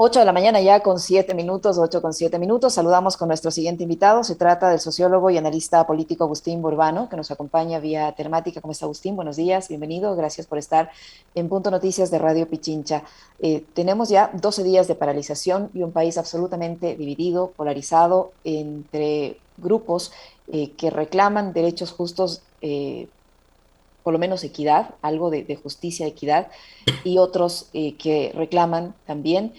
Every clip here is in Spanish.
8 de la mañana ya con 7 minutos, 8 con 7 minutos. Saludamos con nuestro siguiente invitado. Se trata del sociólogo y analista político Agustín Burbano, que nos acompaña vía telemática. ¿Cómo está, Agustín? Buenos días, bienvenido. Gracias por estar en Punto Noticias de Radio Pichincha. Tenemos ya 12 días de paralización y un país absolutamente dividido, polarizado entre grupos que reclaman derechos justos, por lo menos equidad, algo de justicia, equidad, y otros que reclaman también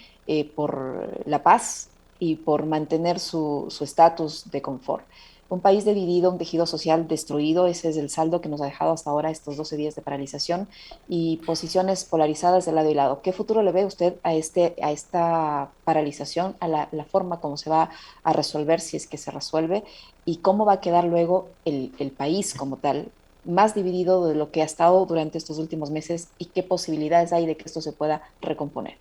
por la paz y por mantener su estatus de confort. Un país dividido, un tejido social destruido, ese es el saldo que nos ha dejado hasta ahora estos 12 días de paralización y posiciones polarizadas de lado y lado. ¿Qué futuro le ve usted a esta paralización, a la forma como se va a resolver, si es que se resuelve, y cómo va a quedar luego el país como tal, más dividido de lo que ha estado durante estos últimos meses y qué posibilidades hay de que esto se pueda recomponer?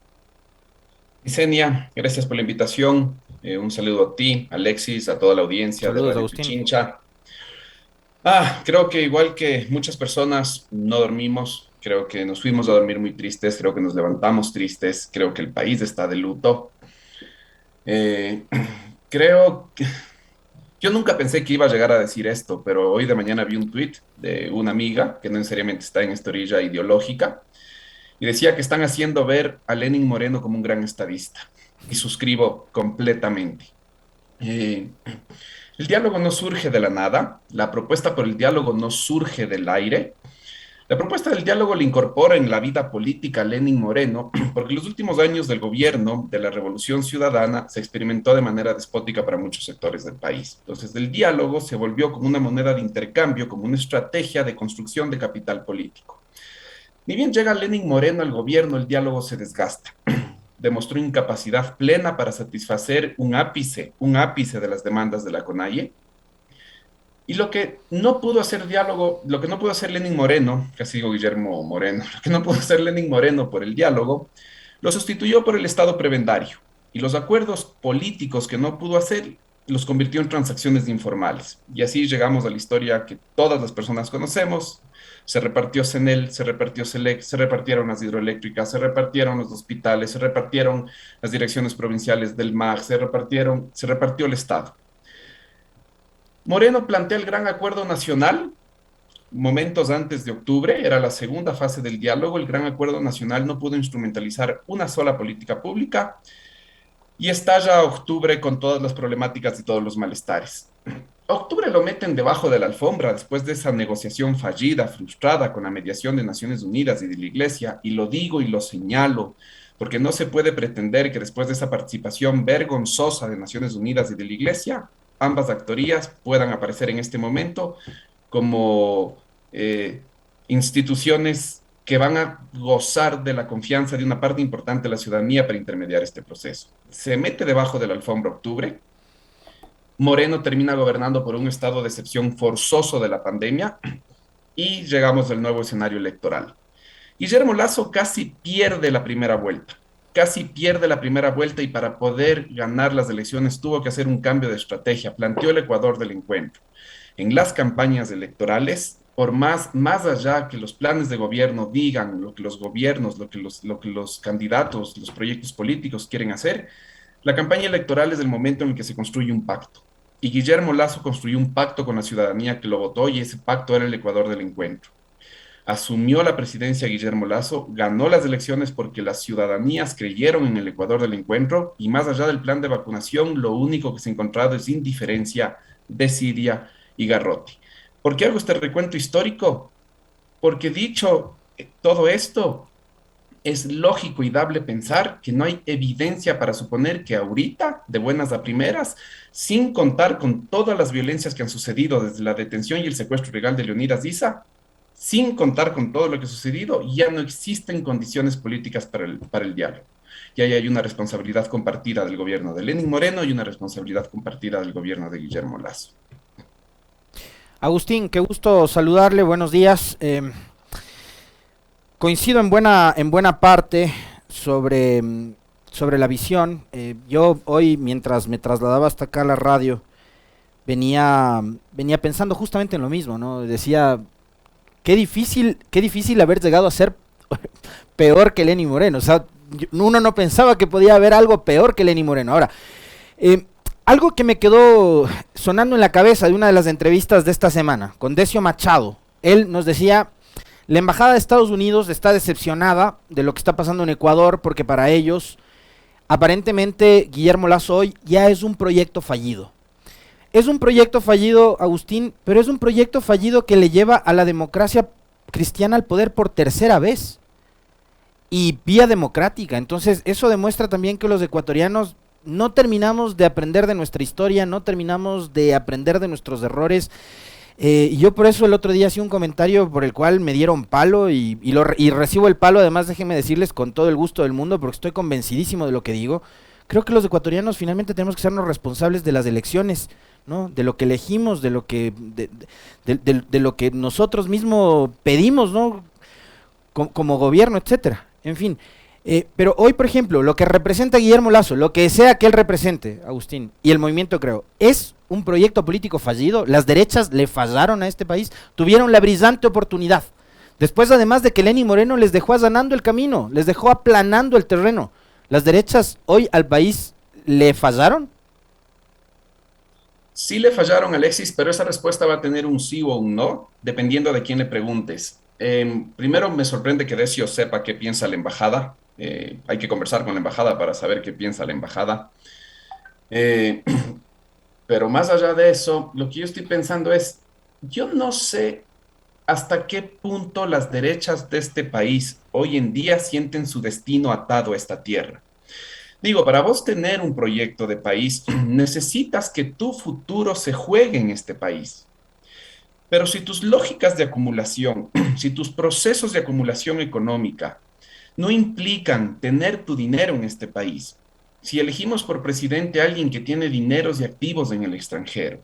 Yesenia, gracias por la invitación. Un saludo a ti, Alexis, a toda la audiencia de Saludos, Radio Agustín. Pichincha. Creo que igual que muchas personas no dormimos, creo que nos fuimos a dormir muy tristes, creo que nos levantamos tristes, creo que el país está de luto. Eh, creo que yo nunca pensé que iba a llegar a decir esto, pero hoy de mañana vi un tuit de una amiga que no necesariamente está en esta orilla ideológica y decía que están haciendo ver a Lenin Moreno como un gran estadista. Y suscribo completamente. Eh, el diálogo no surge de la nada, la propuesta por el diálogo no surge del aire. La propuesta del diálogo le incorpora en la vida política a Lenin Moreno, porque en los últimos años del gobierno de la Revolución Ciudadana se experimentó de manera despótica para muchos sectores del país. Entonces, el diálogo se volvió como una moneda de intercambio, como una estrategia de construcción de capital político. Ni bien llega Lenin Moreno al gobierno, el diálogo se desgasta. Demostró incapacidad plena para satisfacer un ápice de las demandas de la CONAIE. Y lo que no pudo hacer diálogo, lo que no pudo hacer Lenin Moreno, casi digo Guillermo Moreno, lo que no pudo hacer Lenin Moreno por el diálogo, lo sustituyó por el Estado prebendario. Y los acuerdos políticos que no pudo hacer, los convirtió en transacciones informales. Y así llegamos a la historia que todas las personas conocemos. Se repartió CENEL, se repartió SELEC, se repartieron las hidroeléctricas, se repartieron los hospitales, se repartieron las direcciones provinciales del MAG, se repartió el Estado. Moreno plantea el gran acuerdo nacional momentos antes de octubre, era la segunda fase del diálogo. El gran acuerdo nacional no pudo instrumentalizar una sola política pública y estalla octubre con todas las problemáticas y todos los malestares. Octubre lo meten debajo de la alfombra después de esa negociación fallida, frustrada con la mediación de Naciones Unidas y de la Iglesia, y lo digo y lo señalo, porque no se puede pretender que después de esa participación vergonzosa de Naciones Unidas y de la Iglesia, ambas actorías puedan aparecer en este momento como instituciones que van a gozar de la confianza de una parte importante de la ciudadanía para intermediar este proceso. Se mete debajo de la alfombra octubre. Moreno termina gobernando por un estado de excepción forzoso de la pandemia y llegamos al nuevo escenario electoral. Guillermo Lasso casi pierde la primera vuelta y para poder ganar las elecciones tuvo que hacer un cambio de estrategia, planteó el Ecuador del encuentro. En las campañas electorales, por más allá que los planes de gobierno digan lo que los gobiernos, lo que los candidatos, los proyectos políticos quieren hacer, la campaña electoral es el momento en el que se construye un pacto. Y Guillermo Lasso construyó un pacto con la ciudadanía que lo votó y ese pacto era el Ecuador del encuentro. Asumió la presidencia Guillermo Lasso, ganó las elecciones porque las ciudadanías creyeron en el Ecuador del encuentro y más allá del plan de vacunación, lo único que se ha encontrado es indiferencia, desidia y garrote. ¿Por qué hago este recuento histórico? Porque dicho todo esto, es lógico y dable pensar que no hay evidencia para suponer que ahorita, de buenas a primeras, sin contar con todas las violencias que han sucedido desde la detención y el secuestro ilegal de Leonidas Issa, sin contar con todo lo que ha sucedido, ya no existen condiciones políticas para el diálogo. Y ahí hay una responsabilidad compartida del gobierno de Lenin Moreno y una responsabilidad compartida del gobierno de Guillermo Lasso. Agustín, qué gusto saludarle, buenos días. Coincido en buena parte sobre la visión. Yo hoy, mientras me trasladaba hasta acá a la radio, venía pensando justamente en lo mismo, ¿no? Decía, qué difícil haber llegado a ser peor que Lenin Moreno. O sea, uno no pensaba que podía haber algo peor que Lenín Moreno. Ahora, algo que me quedó sonando en la cabeza de una de las entrevistas de esta semana, con Decio Machado, él nos decía, la Embajada de Estados Unidos está decepcionada de lo que está pasando en Ecuador, porque para ellos, aparentemente, Guillermo Lasso hoy ya es un proyecto fallido. Es un proyecto fallido, Agustín, pero es un proyecto fallido que le lleva a la democracia cristiana al poder por tercera vez y vía democrática. Entonces eso demuestra también que los ecuatorianos no terminamos de aprender de nuestra historia, no terminamos de aprender de nuestros errores. Y yo por eso el otro día hacía un comentario por el cual me dieron palo y recibo el palo, además déjenme decirles con todo el gusto del mundo porque estoy convencidísimo de lo que digo. Creo que los ecuatorianos finalmente tenemos que sernos responsables de las elecciones, ¿no? De lo que elegimos, de lo que de lo que nosotros mismos pedimos, ¿no? Como gobierno, etcétera. En fin, pero hoy, por ejemplo, lo que representa Guillermo Lasso, lo que sea que él represente, Agustín, y el movimiento Creo, es un proyecto político fallido. Las derechas le fallaron a este país, tuvieron la brillante oportunidad. Después, además de que Lenín Moreno les dejó allanando el camino, les dejó aplanando el terreno. ¿Las derechas hoy al país le fallaron? Sí le fallaron, Alexis, pero esa respuesta va a tener un sí o un no, dependiendo de quién le preguntes. Primero, me sorprende que Decio sepa qué piensa la embajada. Hay que conversar con la embajada para saber qué piensa la embajada. Eh, pero más allá de eso, lo que yo estoy pensando es, yo no sé hasta qué punto las derechas de este país hoy en día sienten su destino atado a esta tierra. Digo, para vos tener un proyecto de país, necesitas que tu futuro se juegue en este país. Pero si tus lógicas de acumulación, si tus procesos de acumulación económica no implican tener tu dinero en este país, si elegimos por presidente a alguien que tiene dineros y activos en el extranjero,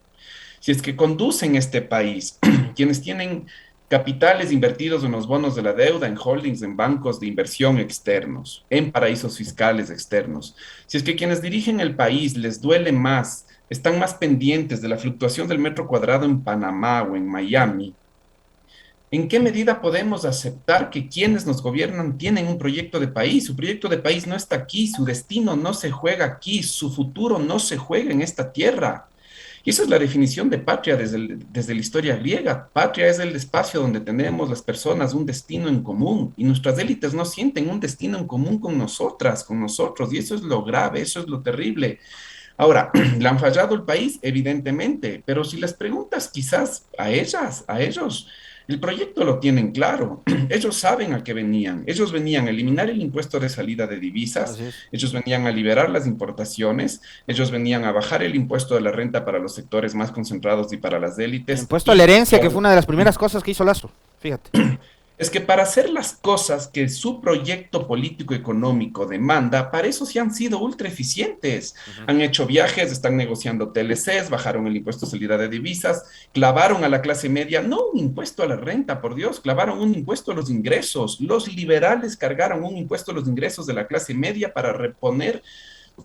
si es que conducen este país, quienes tienen capitales invertidos en los bonos de la deuda, en holdings, en bancos de inversión externos, en paraísos fiscales externos, si es que quienes dirigen el país les duele más, están más pendientes de la fluctuación del metro cuadrado en Panamá o en Miami, ¿en qué medida podemos aceptar que quienes nos gobiernan tienen un proyecto de país? Su proyecto de país no está aquí, su destino no se juega aquí, su futuro no se juega en esta tierra. Y esa es la definición de patria desde la historia griega. Patria es el espacio donde tenemos las personas un destino en común y nuestras élites no sienten un destino en común con nosotras, con nosotros. Y eso es lo grave, eso es lo terrible. Ahora, ¿le han fallado el país? Evidentemente, pero si les preguntas quizás a ellas, a ellos, el proyecto lo tienen claro. Ellos saben a qué venían. Ellos venían a eliminar el impuesto de salida de divisas, Así es. ellos venían a liberar las importaciones, ellos venían a bajar el impuesto de la renta para los sectores más concentrados y para las El élites. impuesto a la Y herencia, que fue una de las primeras cosas que hizo Lasso, fíjate. es que para hacer las cosas que su proyecto político económico demanda, para eso sí han sido ultra eficientes. Ujú. Han hecho viajes, están negociando TLCs, bajaron el impuesto de salida de divisas, clavaron a la clase media, no un impuesto a la renta, por Dios, clavaron un impuesto a los ingresos. Los liberales cargaron un impuesto a los ingresos de la clase media para reponer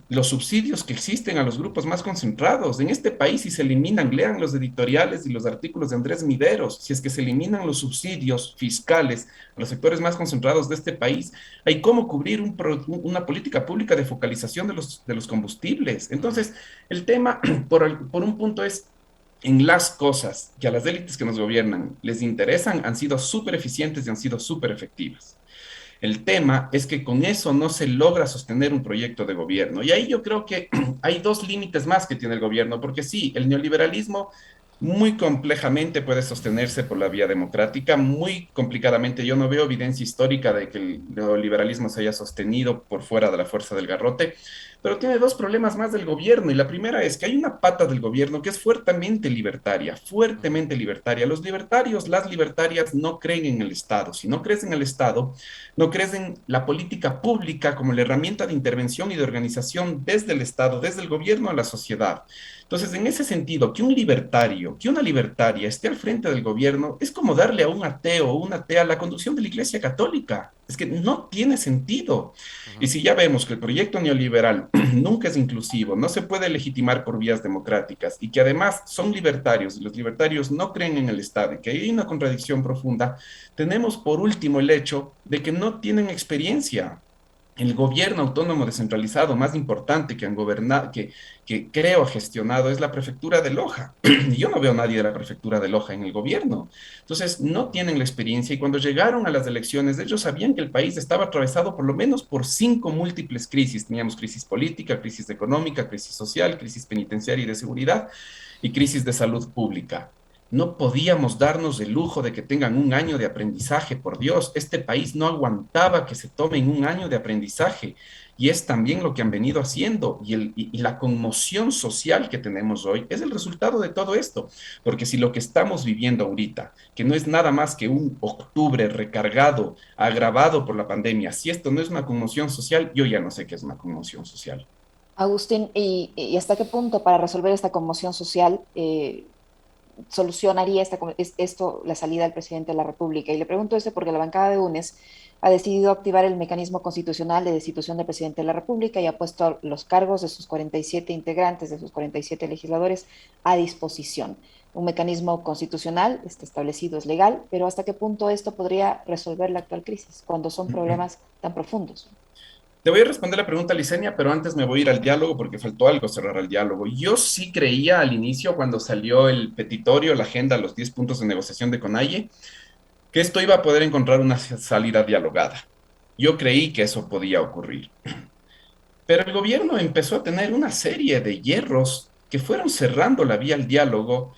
los subsidios que existen a los grupos más concentrados. En este país, si se eliminan, lean los editoriales y los artículos de Andrés Mideros, si es que se eliminan los subsidios fiscales a los sectores más concentrados de este país, hay cómo cubrir una política pública de focalización de los combustibles. Entonces, el tema, por un punto, es en las cosas que a las élites que nos gobiernan les interesan, han sido súper eficientes y han sido súper efectivas. El tema es que con eso no se logra sostener un proyecto de gobierno. Y ahí yo creo que hay dos límites más que tiene el gobierno, porque sí, el neoliberalismo muy complejamente puede sostenerse por la vía democrática, muy complicadamente. Yo no veo evidencia histórica de que el neoliberalismo se haya sostenido por fuera de la fuerza del garrote, pero tiene dos problemas más del gobierno. Y la primera es que hay una pata del gobierno que es fuertemente libertaria, fuertemente libertaria. Los libertarios, las libertarias no creen en el Estado. Si no crees en el Estado, no crees en la política pública como la herramienta de intervención y de organización desde el Estado, desde el gobierno a la sociedad. Entonces, en ese sentido, que un libertario, que una libertaria esté al frente del gobierno es como darle a un ateo o una atea la conducción de la Iglesia Católica. Es que no tiene sentido. Y Ujú. si ya vemos que el proyecto neoliberal nunca es inclusivo, no se puede legitimar por vías democráticas y que además son libertarios y los libertarios no creen en el Estado y que hay una contradicción profunda, tenemos por último el hecho de que no tienen experiencia. el gobierno autónomo descentralizado más importante que han gobernado, que creo ha gestionado es la prefectura de Loja. Y yo no veo a nadie de la prefectura de Loja en el gobierno. Entonces, no tienen la experiencia y cuando llegaron a las elecciones, ellos sabían que el país estaba atravesado por lo menos por 5 múltiples crisis. Teníamos crisis política, crisis económica, crisis social, crisis penitenciaria y de seguridad y crisis de salud pública. No podíamos darnos el lujo de que tengan un año de aprendizaje, por Dios, este país no aguantaba que se tomen un año de aprendizaje y es también lo que han venido haciendo y la conmoción social que tenemos hoy es el resultado de todo esto, porque si lo que estamos viviendo ahorita, que no es nada más que un octubre recargado, agravado por la pandemia, si esto no es una conmoción social, yo ya no sé qué es una conmoción social. Agustín, y hasta qué punto para resolver esta conmoción social solucionaría esto la salida del presidente de la República? Y le pregunto esto porque la bancada de UNES ha decidido activar el mecanismo constitucional de destitución del presidente de la República y ha puesto los cargos de sus 47 integrantes, de sus 47 legisladores, a disposición. Un mecanismo constitucional está establecido, es legal, pero ¿hasta qué punto esto podría resolver la actual crisis cuando son problemas tan profundos? Te voy a responder la pregunta, Licenia, pero antes me voy a ir al diálogo porque faltó algo cerrar el diálogo. Yo sí creía al inicio, cuando salió el petitorio, la agenda, los 10 puntos de negociación de Conalle, que esto iba a poder encontrar una salida dialogada. Yo creí que eso podía ocurrir. Pero el gobierno empezó a tener una serie de hierros que fueron cerrando la vía al diálogo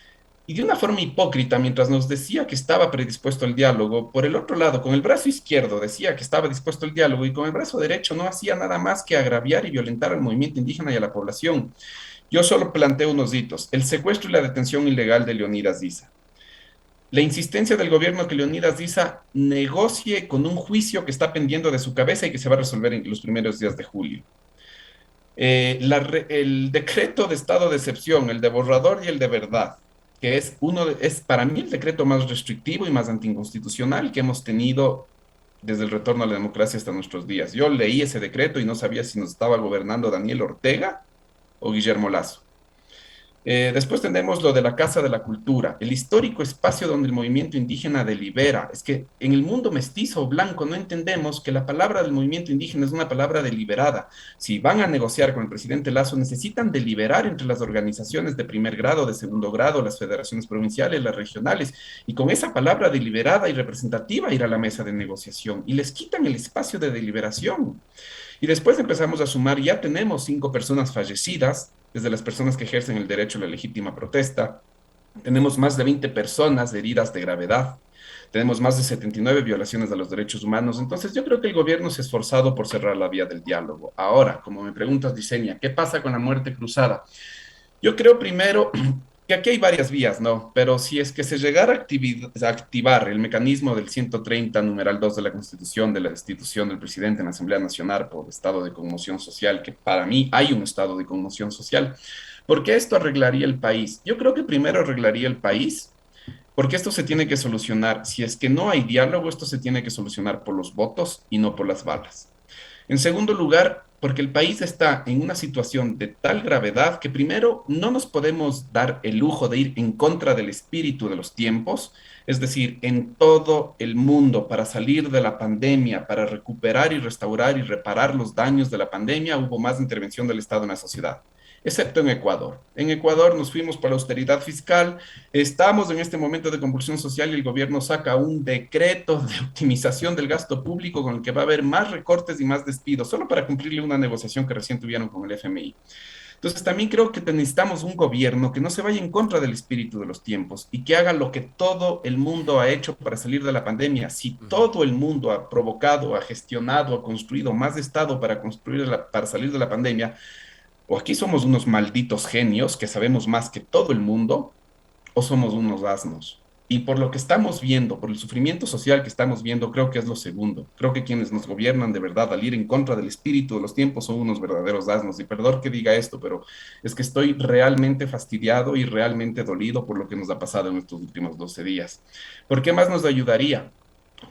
y de una forma hipócrita, mientras nos decía que estaba predispuesto al diálogo, por el otro lado, con el brazo izquierdo decía que estaba dispuesto al diálogo y con el brazo derecho no hacía nada más que agraviar y violentar al movimiento indígena y a la población. Yo solo planteo unos hitos: el secuestro y la detención ilegal de Leonidas Diza, la insistencia del gobierno que Leonidas Diza negocie con un juicio que está pendiendo de su cabeza y que se va a resolver en los primeros días de julio. El decreto de estado de excepción, el de borrador y el de verdad, que es para mí el decreto más restrictivo y más anticonstitucional que hemos tenido desde el retorno a la democracia hasta nuestros días. Yo leí ese decreto y no sabía si nos estaba gobernando Daniel Ortega o Guillermo Lazo. Después tenemos lo de la Casa de la Cultura, el histórico espacio donde el movimiento indígena delibera. Es que en el mundo mestizo o blanco no entendemos que la palabra del movimiento indígena es una palabra deliberada. Si van a negociar con el presidente Lazo, necesitan deliberar entre las organizaciones de primer grado, de segundo grado, las federaciones provinciales, las regionales, y con esa palabra deliberada y representativa ir a la mesa de negociación, y les quitan el espacio de deliberación. Y después empezamos a sumar, ya tenemos 5 personas fallecidas, desde las personas que ejercen el derecho a la legítima protesta. Tenemos más de 20 personas heridas de gravedad. Tenemos más de 79 violaciones a los derechos humanos. Entonces, yo creo que el gobierno se ha esforzado por cerrar la vía del diálogo. Ahora, como me preguntas, Diseña, ¿qué pasa con la muerte cruzada? Yo creo primero que aquí hay varias vías, ¿no? Pero si es que se llegara a activar el mecanismo del 130, numeral 2 de la Constitución, de la destitución del presidente en la Asamblea Nacional por estado de conmoción social, que para mí hay un estado de conmoción social, ¿por qué esto arreglaría el país? Yo creo que primero arreglaría el país porque esto se tiene que solucionar. Si es que no hay diálogo, esto se tiene que solucionar por los votos y no por las balas. En segundo lugar, porque el país está en una situación de tal gravedad que primero no nos podemos dar el lujo de ir en contra del espíritu de los tiempos, es decir, en todo el mundo para salir de la pandemia, para recuperar y restaurar y reparar los daños de la pandemia, hubo más intervención del Estado en la sociedad, excepto en Ecuador. En Ecuador nos fuimos por la austeridad fiscal, estamos en este momento de convulsión social y el gobierno saca un decreto de optimización del gasto público con el que va a haber más recortes y más despidos, solo para cumplirle una negociación que recién tuvieron con el FMI. Entonces también creo que necesitamos un gobierno que no se vaya en contra del espíritu de los tiempos y que haga lo que todo el mundo ha hecho para salir de la pandemia. Si todo el mundo ha provocado, ha gestionado, ha construido más Estado para, para salir de la pandemia, o aquí somos unos malditos genios que sabemos más que todo el mundo, o somos unos asnos. Y por lo que estamos viendo, por el sufrimiento social que estamos viendo, creo que es lo segundo. Creo que quienes nos gobiernan de verdad al ir en contra del espíritu de los tiempos son unos verdaderos asnos. Y perdón que diga esto, pero es que estoy realmente fastidiado y realmente dolido por lo que nos ha pasado en estos últimos 12 días. ¿Por qué más nos ayudaría?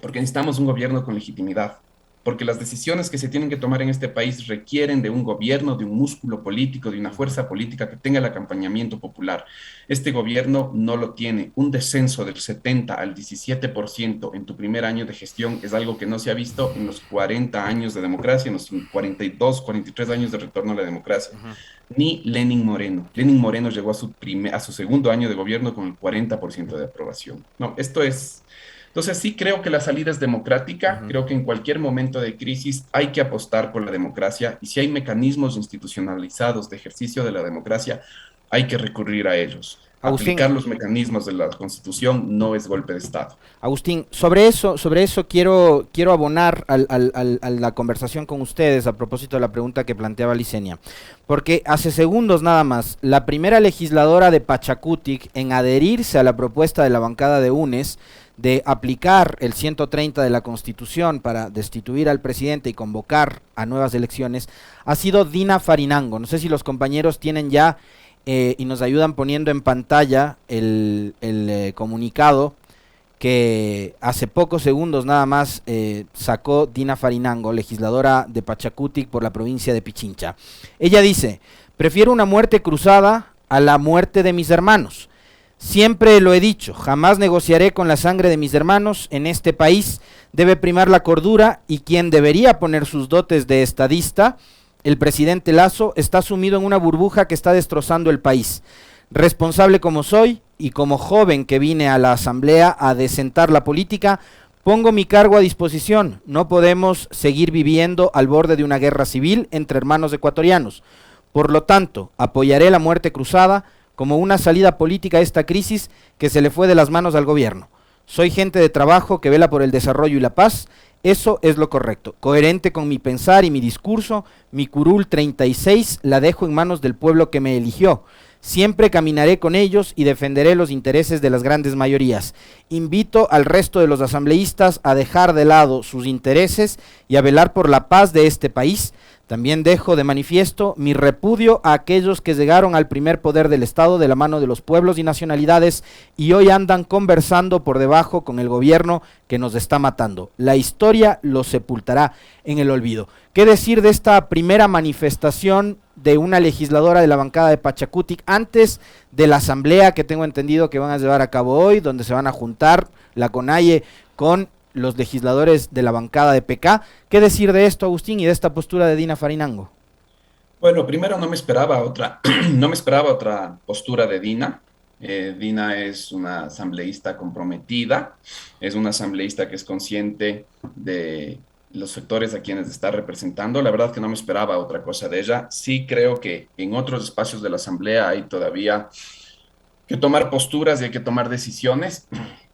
Porque necesitamos un gobierno con legitimidad. porque las decisiones que se tienen que tomar en este país requieren de un gobierno, de un músculo político, de una fuerza política que tenga el acompañamiento popular. Este gobierno no lo tiene. Un descenso del 70 al 17% en tu primer año de gestión es algo que no se ha visto en los 40 años de democracia, en los 42, 43 años de retorno a la democracia. Ujú. Ni Lenin Moreno. Lenin Moreno llegó a su segundo año de gobierno con el 40% de aprobación. No, esto es... Entonces sí creo que la salida es democrática, Ujú. creo que en cualquier momento de crisis hay que apostar por la democracia y si hay mecanismos institucionalizados de ejercicio de la democracia, hay que recurrir a ellos. Agustín, Aplicar los mecanismos de la Constitución no es golpe de Estado. Agustín, sobre eso quiero abonar a la conversación con ustedes a propósito de la pregunta que planteaba Licenia. Porque hace segundos nada más, la primera legisladora de Pachacutic en adherirse a la propuesta de la bancada de UNES de aplicar el 130 de la Constitución para destituir al presidente y convocar a nuevas elecciones ha sido Dina Farinango. No sé si los compañeros tienen ya y nos ayudan poniendo en pantalla el comunicado que hace pocos segundos nada más sacó Dina Farinango, legisladora de Pachacutic por la provincia de Pichincha. Ella dice: prefiero una muerte cruzada a la muerte de mis hermanos. Siempre lo he dicho, jamás negociaré con la sangre de mis hermanos. En este país debe primar la cordura y quien debería poner sus dotes de estadista, el presidente Lasso, está sumido en una burbuja que está destrozando el país. Responsable como soy y como joven que vine a la asamblea a desentar la política, pongo mi cargo a disposición. No podemos seguir viviendo al borde de una guerra civil entre hermanos ecuatorianos. Por lo tanto, apoyaré la muerte cruzada como una salida política a esta crisis que se le fue de las manos al gobierno. Soy gente de trabajo que vela por el desarrollo y la paz. Eso es lo correcto, coherente con mi pensar y mi discurso. Mi curul 36 la dejo en manos del pueblo que me eligió. Siempre caminaré con ellos y defenderé los intereses de las grandes mayorías. Invito al resto de los asambleístas a dejar de lado sus intereses y a velar por la paz de este país. También dejo de manifiesto mi repudio a aquellos que llegaron al primer poder del Estado de la mano de los pueblos y nacionalidades y hoy andan conversando por debajo con el gobierno que nos está matando. La historia los sepultará en el olvido. ¿Qué decir de esta primera manifestación de una legisladora de la bancada de Pachacutic antes de la asamblea que tengo entendido que van a llevar a cabo hoy, donde se van a juntar la CONAIE con los legisladores de la bancada de PK? ¿Qué decir de esto, Agustín, y de esta postura de Dina Farinango? Bueno, primero no me esperaba otra, no me esperaba otra postura de Dina. Dina es una asambleísta comprometida, es una asambleísta que es consciente de los sectores a quienes está representando. La verdad que no me esperaba otra cosa de ella. Sí creo que en otros espacios de la asamblea hay todavía que tomar posturas y hay que tomar decisiones.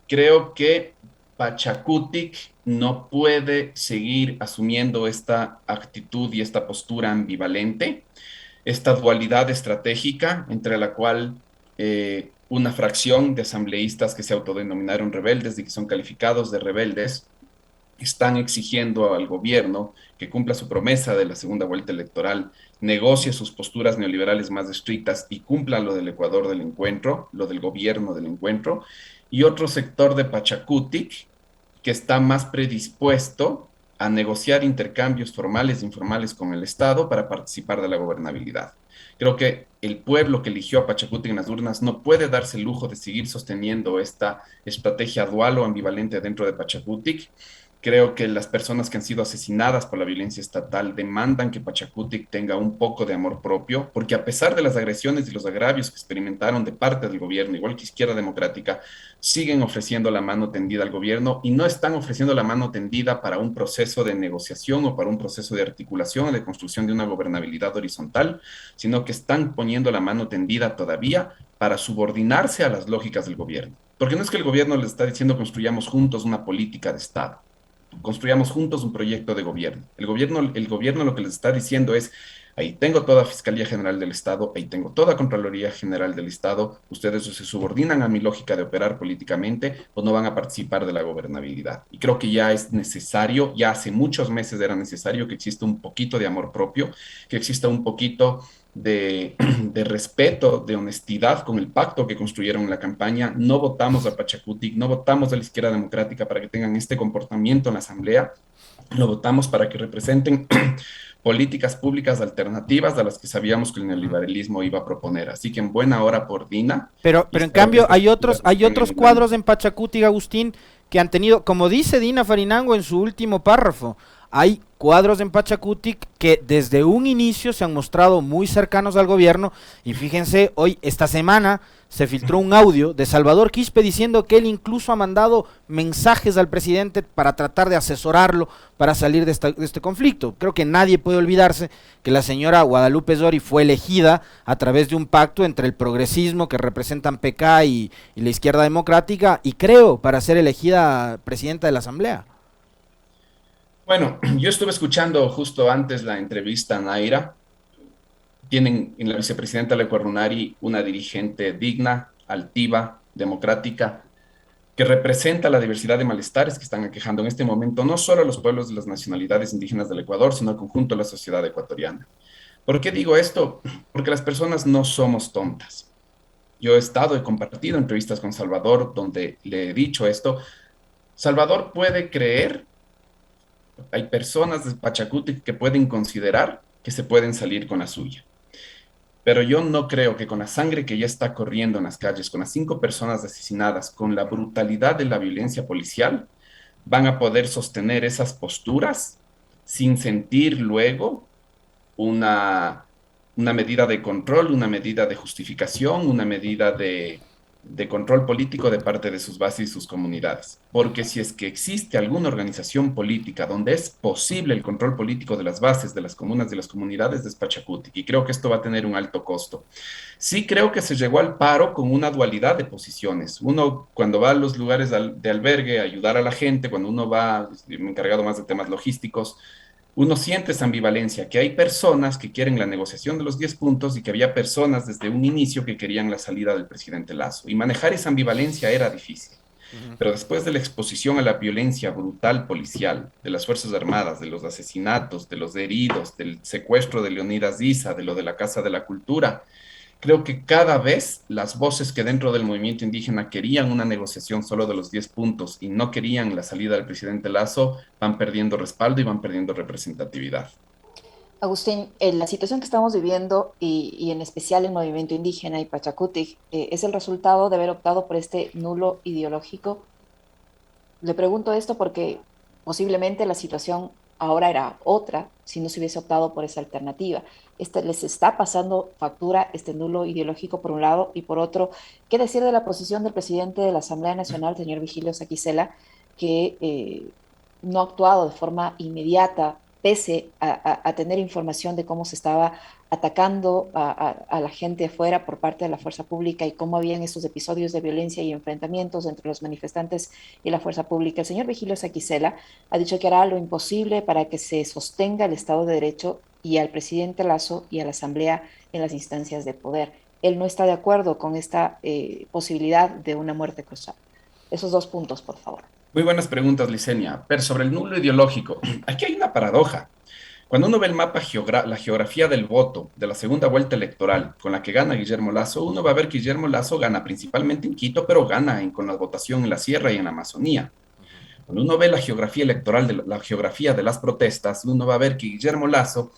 Creo que Pachacutic no puede seguir asumiendo esta actitud y esta postura ambivalente, esta dualidad estratégica entre la cual una fracción de asambleístas que se autodenominaron rebeldes y que son calificados de rebeldes están exigiendo al gobierno que cumpla su promesa de la segunda vuelta electoral, negocie sus posturas neoliberales más estrictas y cumpla lo del Ecuador del encuentro, lo del gobierno del encuentro, y otro sector de Pachacutic que está más predispuesto a negociar intercambios formales e informales con el Estado para participar de la gobernabilidad. Creo que el pueblo que eligió a Pachacutic en las urnas no puede darse el lujo de seguir sosteniendo esta estrategia dual o ambivalente dentro de Pachacutic. Creo que las personas que han sido asesinadas por la violencia estatal demandan que Pachacutic tenga un poco de amor propio, porque a pesar de las agresiones y los agravios que experimentaron de parte del gobierno, igual que Izquierda Democrática, siguen ofreciendo la mano tendida al gobierno y no están ofreciendo la mano tendida para un proceso de negociación o para un proceso de articulación o de construcción de una gobernabilidad horizontal, sino que están poniendo la mano tendida todavía para subordinarse a las lógicas del gobierno. Porque no es que el gobierno les está diciendo construyamos juntos una política de Estado, construyamos juntos un proyecto de gobierno. El gobierno lo que les está diciendo es, ahí tengo toda Fiscalía General del Estado, ahí tengo toda Contraloría General del Estado, ustedes o se subordinan a mi lógica de operar políticamente o no van a participar de la gobernabilidad. Y creo que ya es necesario, ya hace muchos meses era necesario que exista un poquito de amor propio, que exista un poquito de respeto, de honestidad con el pacto que construyeron en la campaña. No votamos a Pachacutic, no votamos a la Izquierda Democrática para que tengan este comportamiento en la Asamblea. lo votamos para que representen políticas públicas alternativas a las que sabíamos que el neoliberalismo iba a proponer. Así que en buena hora por Dina, y Pero en espero que cambio estas figuras hay estén otros en el. cuadros en Pachacuti, Agustín, que han tenido, como dice Dina Farinango en su último párrafo, hay cuadros en Pachacuti que desde un inicio se han mostrado muy cercanos al gobierno. Y fíjense, hoy, esta semana, se filtró un audio de Salvador Quispe diciendo que él incluso ha mandado mensajes al presidente para tratar de asesorarlo para salir de este conflicto. Creo que nadie puede olvidarse que la señora Guadalupe Zori fue elegida a través de un pacto entre el progresismo que representan PK y la izquierda democrática, y creo para ser elegida presidenta de la Asamblea. Bueno, yo estuve escuchando justo antes la entrevista a Naira. Tienen en la vicepresidenta Lecuarunari una dirigente digna, altiva, democrática, que representa la diversidad de malestares que están aquejando en este momento no solo a los pueblos de las nacionalidades indígenas del Ecuador, sino al conjunto de la sociedad ecuatoriana. ¿Por qué digo esto? Porque las personas no somos tontas. Yo he compartido entrevistas con Salvador donde le he dicho esto. Salvador puede creer, hay personas de Pachacuti que pueden considerar que se pueden salir con la suya. Pero yo no creo que con la sangre que ya está corriendo en las calles, con las 5 personas asesinadas, con la brutalidad de la violencia policial, van a poder sostener esas posturas sin sentir luego una, una medida de control, una medida de justificación, una medida de control político de parte de sus bases y sus comunidades. Porque si es que existe alguna organización política donde es posible el control político de las bases, de las comunas, de las comunidades, es Pachacuti. Y creo que esto va a tener un alto costo. Sí creo que se llegó al paro con una dualidad de posiciones. Uno, cuando va a los lugares de albergue a ayudar a la gente, cuando uno va, me he encargado más de temas logísticos, uno siente esa ambivalencia, que hay personas que quieren la negociación de los 10 puntos y que había personas desde un inicio que querían la salida del presidente Lazo. Y manejar esa ambivalencia era difícil. Pero después de la exposición a la violencia brutal policial, de las Fuerzas Armadas, de los asesinatos, de los heridos, del secuestro de Leonidas Issa, de lo de la Casa de la Cultura, creo que cada vez las voces que dentro del movimiento indígena querían una negociación solo de los 10 puntos y no querían la salida del presidente Lazo, van perdiendo respaldo y van perdiendo representatividad. Agustín, la situación que estamos viviendo y en especial el movimiento indígena y Pachacutic es el resultado de haber optado por este nulo ideológico. Le pregunto esto porque posiblemente la situación ahora era otra si no se hubiese optado por esa alternativa. Les está pasando factura este nulo ideológico por un lado y por otro, ¿qué decir de la posición del presidente de la Asamblea Nacional, señor Vigilio Saquicela, que no ha actuado de forma inmediata pese a tener información de cómo se estaba atacando a la gente afuera por parte de la fuerza pública y cómo habían esos episodios de violencia y enfrentamientos entre los manifestantes y la fuerza pública? El señor Vigilio Saquicela ha dicho que hará lo imposible para que se sostenga el Estado de Derecho y al presidente Lazo y a la Asamblea en las instancias de poder. Él no está de acuerdo con esta posibilidad de una muerte cruzada. Esos dos puntos, por favor. Muy buenas preguntas, Licenia. Pero sobre el nulo ideológico, aquí hay una paradoja. Cuando uno ve el mapa, la geografía del voto de la segunda vuelta electoral con la que gana Guillermo Lazo, uno va a ver que Guillermo Lazo gana principalmente en Quito, pero gana con la votación en la Sierra y en la Amazonía. Cuando uno ve la geografía electoral, la geografía de las protestas, uno va a ver que Guillermo Lazo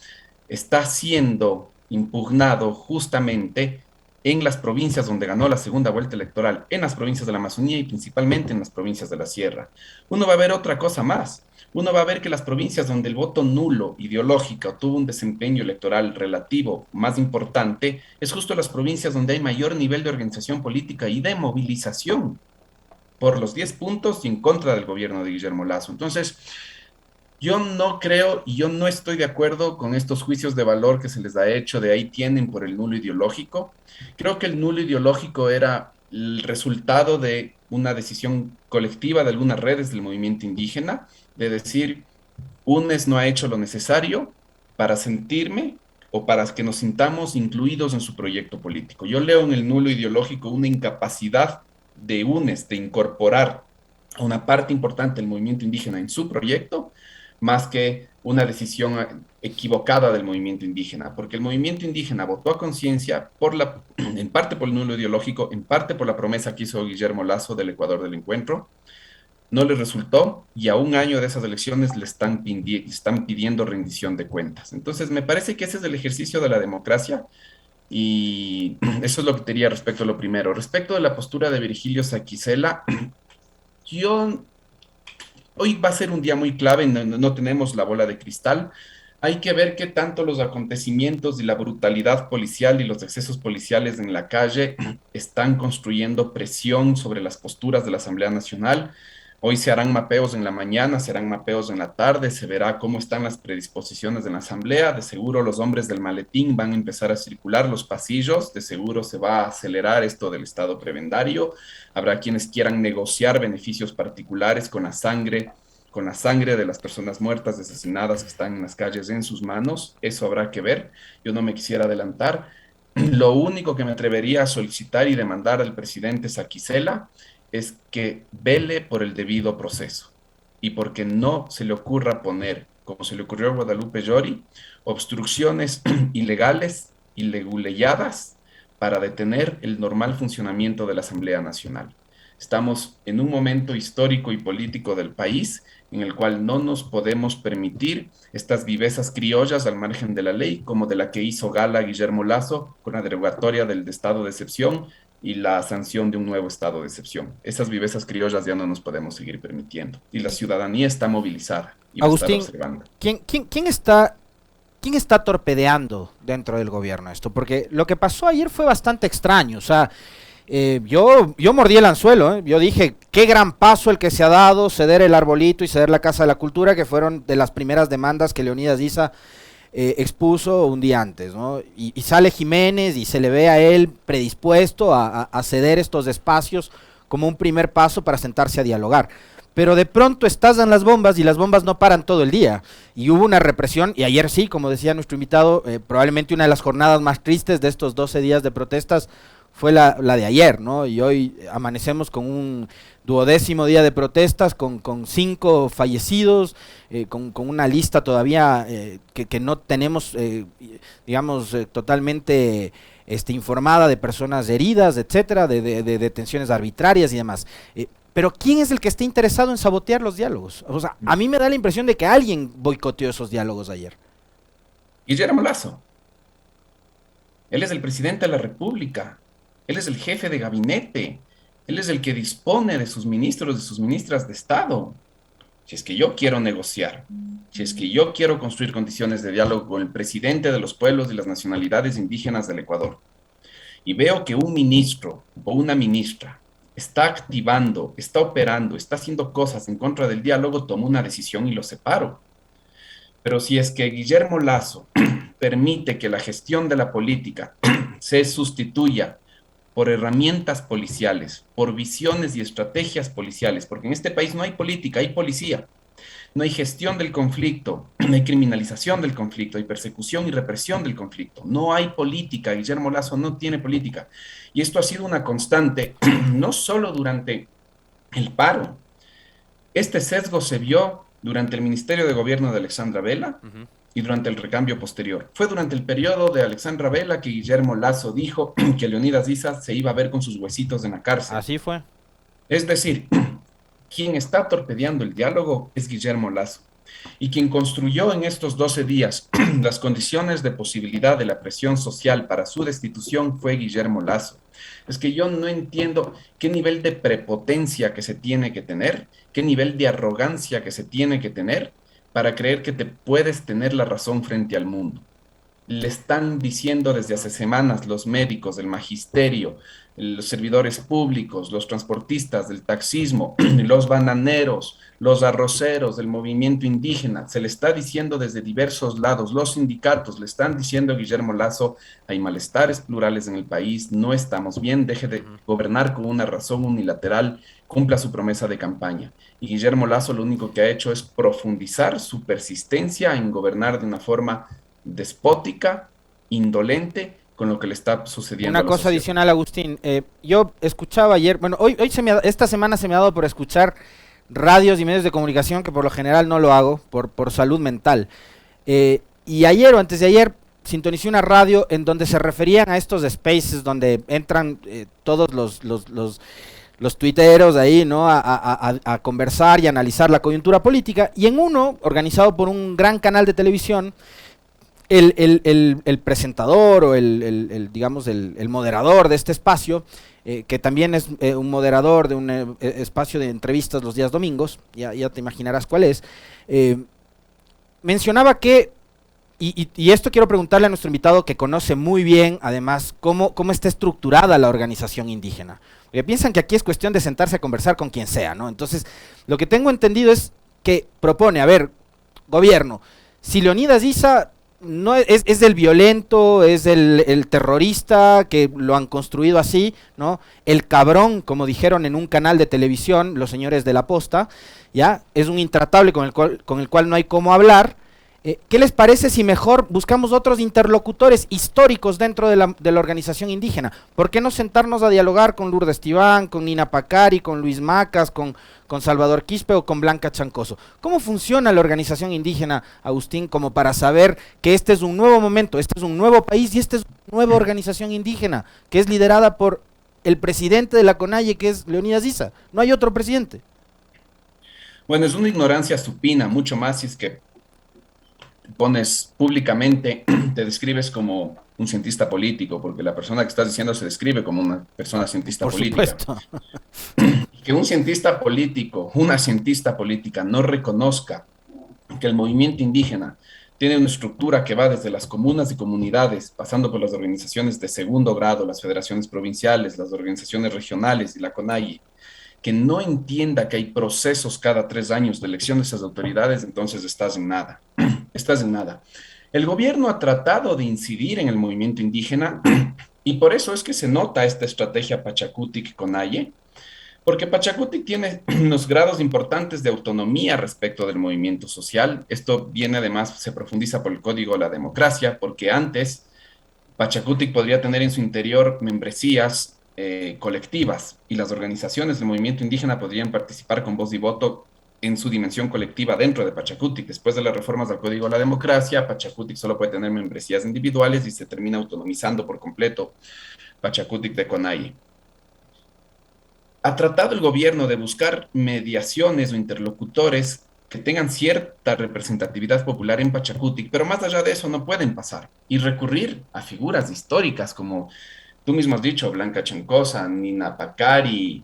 está siendo impugnado justamente en las provincias donde ganó la segunda vuelta electoral, en las provincias de la Amazonía y principalmente en las provincias de la Sierra. Uno va a ver otra cosa más. Uno va a ver que las provincias donde el voto nulo ideológico tuvo un desempeño electoral relativo más importante es justo las provincias donde hay mayor nivel de organización política y de movilización por los 10 puntos y en contra del gobierno de Guillermo Lazo. Entonces, yo no creo y yo no estoy de acuerdo con estos juicios de valor que se les ha hecho de ahí tienen por el nulo ideológico. Creo que el nulo ideológico era el resultado de una decisión colectiva de algunas redes del movimiento indígena, de decir, UNES no ha hecho lo necesario para sentirme o para que nos sintamos incluidos en su proyecto político. Yo leo en el nulo ideológico una incapacidad de UNES de incorporar a una parte importante del movimiento indígena en su proyecto, más que una decisión equivocada del movimiento indígena, porque el movimiento indígena votó a conciencia en parte por el nulo ideológico, en parte por la promesa que hizo Guillermo Lazo del Ecuador del Encuentro, No le resultó y a un año de esas elecciones están pidiendo rendición de cuentas. Entonces, me parece que ese es el ejercicio de la democracia y eso es lo que te diría respecto a lo primero. Respecto de la postura de Virgilio Saquicela, yo hoy va a ser un día muy clave, no tenemos la bola de cristal. Hay que ver qué tanto los acontecimientos y la brutalidad policial y los excesos policiales en la calle están construyendo presión sobre las posturas de la Asamblea Nacional. Hoy se harán mapeos en la mañana, se harán mapeos en la tarde, se verá cómo están las predisposiciones de la Asamblea. De seguro los hombres del maletín van a empezar a circular los pasillos, de seguro se va a acelerar esto del estado prebendario. Habrá quienes quieran negociar beneficios particulares con la sangre de las personas muertas, asesinadas que están en las calles en sus manos. Eso habrá que ver. Yo no me quisiera adelantar. Lo único que me atrevería a solicitar y demandar al presidente Saquicela es que vele por el debido proceso y porque no se le ocurra poner, como se le ocurrió a Guadalupe Llori, obstrucciones ilegales y leguleyadas para detener el normal funcionamiento de la Asamblea Nacional. Estamos en un momento histórico y político del país en el cual no nos podemos permitir estas vivezas criollas al margen de la ley, como de la que hizo gala Guillermo Lasso con la derogatoria del estado de excepción y la sanción de un nuevo estado de excepción. Esas vivezas criollas ya no nos podemos seguir permitiendo. Y la ciudadanía está movilizada y va a estar Agustín, observando. ¿quién está torpedeando dentro del gobierno esto? Porque lo que pasó ayer fue bastante extraño. O sea, yo mordí el anzuelo, ¿eh? Yo dije, qué gran paso el que se ha dado, ceder el arbolito y ceder la Casa de la Cultura, que fueron de las primeras demandas que Leonidas Issa expuso un día antes, ¿no? Y sale Jiménez y se le ve a él predispuesto a ceder estos espacios como un primer paso para sentarse a dialogar. Pero de pronto estallan las bombas y las bombas no paran todo el día. Y hubo una represión, y ayer sí, como decía nuestro invitado, probablemente una de las jornadas más tristes de estos 12 días de protestas fue la de ayer, ¿no? Y hoy amanecemos con un 12º día de protestas, con 5 fallecidos, con una lista todavía que no tenemos, digamos, totalmente informada de personas heridas, etcétera, de detenciones arbitrarias y demás. Pero ¿quién es el que está interesado en sabotear los diálogos? O sea, a mí me da la impresión de que alguien boicoteó esos diálogos ayer. Guillermo Lasso, él es el presidente de la República. Él es el jefe de gabinete. Él es el que dispone de sus ministros, de sus ministras de Estado. Si es que yo quiero negociar, si es que yo quiero construir condiciones de diálogo con el presidente de los pueblos y las nacionalidades indígenas del Ecuador, y veo que un ministro o una ministra está activando, está operando, está haciendo cosas en contra del diálogo, tomo una decisión y lo separo. Pero si es que Guillermo Lasso permite que la gestión de la política se sustituya por herramientas policiales, por visiones y estrategias policiales, porque en este país no hay política, hay policía, no hay gestión del conflicto, no hay criminalización del conflicto, hay persecución y represión del conflicto, no hay política, Guillermo Lasso no tiene política. Y esto ha sido una constante, no solo durante el paro, este sesgo se vio durante el Ministerio de Gobierno de Alexandra Vela, y durante el recambio posterior. Fue durante el periodo de Alexandra Vela que Guillermo Lasso dijo que Leonidas Issa se iba a ver con sus huesitos en la cárcel. Así fue. Es decir, quien está torpedeando el diálogo es Guillermo Lasso. Y quien construyó en estos 12 días las condiciones de posibilidad de la presión social para su destitución fue Guillermo Lasso. Es que yo no entiendo qué nivel de prepotencia que se tiene que tener, qué nivel de arrogancia que se tiene que tener para creer que te puedes tener la razón frente al mundo. Le están diciendo desde hace semanas los médicos, el magisterio, los servidores públicos, los transportistas del taxismo, los bananeros, los arroceros del movimiento indígena, se le está diciendo desde diversos lados, los sindicatos le están diciendo a Guillermo Lasso, hay malestares plurales en el país, no estamos bien, deje de gobernar con una razón unilateral, cumpla su promesa de campaña. Y Guillermo Lasso lo único que ha hecho es profundizar su persistencia en gobernar de una forma despótica, indolente, con lo que le está sucediendo. Una cosa adicional, Agustín, yo escuchaba ayer, bueno, esta semana se me ha dado por escuchar radios y medios de comunicación, que por lo general no lo hago, por salud mental. Y ayer o antes de ayer sintonicé una radio en donde se referían a estos spaces donde entran todos los tuiteros ahí, ¿no? A conversar y analizar la coyuntura política, y en uno, organizado por un gran canal de televisión, el presentador o digamos, el moderador de este espacio, que también es un moderador de un espacio de entrevistas los días domingos, ya te imaginarás cuál es, mencionaba que, y esto quiero preguntarle a nuestro invitado que conoce muy bien, además, cómo está estructurada la organización indígena. Porque piensan que aquí es cuestión de sentarse a conversar con quien sea, ¿no? Entonces, lo que tengo entendido es que propone, a ver, gobierno, si Leonidas Issa no es del violento, es el terrorista, que lo han construido así, ¿no? El cabrón, como dijeron en un canal de televisión los señores de La Posta, ¿ya? Es un intratable con el cual no hay cómo hablar. ¿Qué les parece si mejor buscamos otros interlocutores históricos dentro de la organización indígena? ¿Por qué no sentarnos a dialogar con Lourdes Tibán, con Nina Pacari, con Luis Macas, con Salvador Quispe o con Blanca Chancoso? ¿Cómo funciona la organización indígena, Agustín, como para saber que este es un nuevo momento, este es un nuevo país y esta es una nueva organización indígena que es liderada por el presidente de la CONAIE, que es Leonidas Issa? No hay otro presidente. Bueno, es una ignorancia supina, mucho más si es que pones públicamente, te describes como un cientista político, porque la persona que estás diciendo se describe como una persona cientista Por política. supuesto. Que un cientista político, una cientista política no reconozca que el movimiento indígena tiene una estructura que va desde las comunas y comunidades, pasando por las organizaciones de segundo grado, las federaciones provinciales, las organizaciones regionales y la CONAIE, que no entienda que hay procesos cada 3 años de elección de esas autoridades, entonces estás en nada. Estás en nada. El gobierno ha tratado de incidir en el movimiento indígena y por eso es que se nota esta estrategia Pachacutic-Conalle, porque Pachacutic tiene unos grados importantes de autonomía respecto del movimiento social. Esto viene además, se profundiza por el Código de la Democracia, porque antes Pachacutic podría tener en su interior membresías colectivas y las organizaciones del movimiento indígena podrían participar con voz y voto en su dimensión colectiva dentro de Pachacutic. Después de las reformas al Código de la Democracia, Pachacutic solo puede tener membresías individuales y se termina autonomizando por completo Pachacutic de CONAIE. Ha tratado el gobierno de buscar mediaciones o interlocutores que tengan cierta representatividad popular en Pachacutic, pero más allá de eso no pueden pasar y recurrir a figuras históricas como tú mismo has dicho, Blanca Chancosa, Nina Pacari,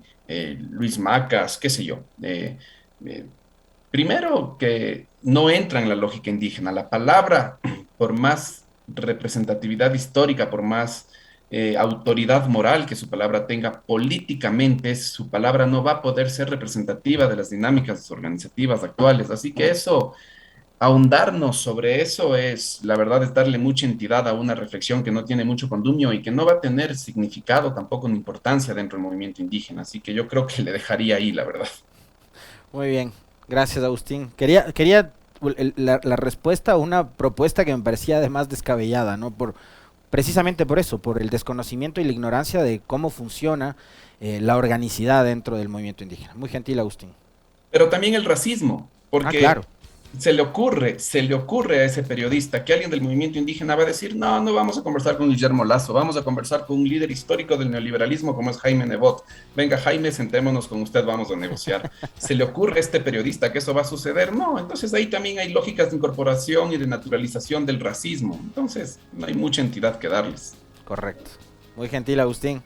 Luis Macas, qué sé yo. Primero que no entra en la lógica indígena. La palabra, por más representatividad histórica, por más autoridad moral que su palabra tenga, políticamente su palabra no va a poder ser representativa de las dinámicas organizativas actuales. Así que eso, ahondarnos sobre eso es, la verdad, es darle mucha entidad a una reflexión que no tiene mucho condumio y que no va a tener significado tampoco ni importancia dentro del movimiento indígena. Así que yo creo que le dejaría ahí, la verdad. Muy bien, gracias, Agustín. Quería la respuesta a una propuesta que me parecía además descabellada, ¿no? Precisamente por eso, por el desconocimiento y la ignorancia de cómo funciona la organicidad dentro del movimiento indígena. Muy gentil, Agustín. Pero también el racismo, porque claro. se le ocurre a ese periodista que alguien del movimiento indígena va a decir, no, no vamos a conversar con Guillermo Lazo, vamos a conversar con un líder histórico del neoliberalismo como es Jaime Nebot. Venga, Jaime, sentémonos con usted, vamos a negociar. ¿Se le ocurre a este periodista que eso va a suceder? No, entonces ahí también hay lógicas de incorporación y de naturalización del racismo. Entonces, no hay mucha entidad que darles. Correcto. Muy gentil, Agustín.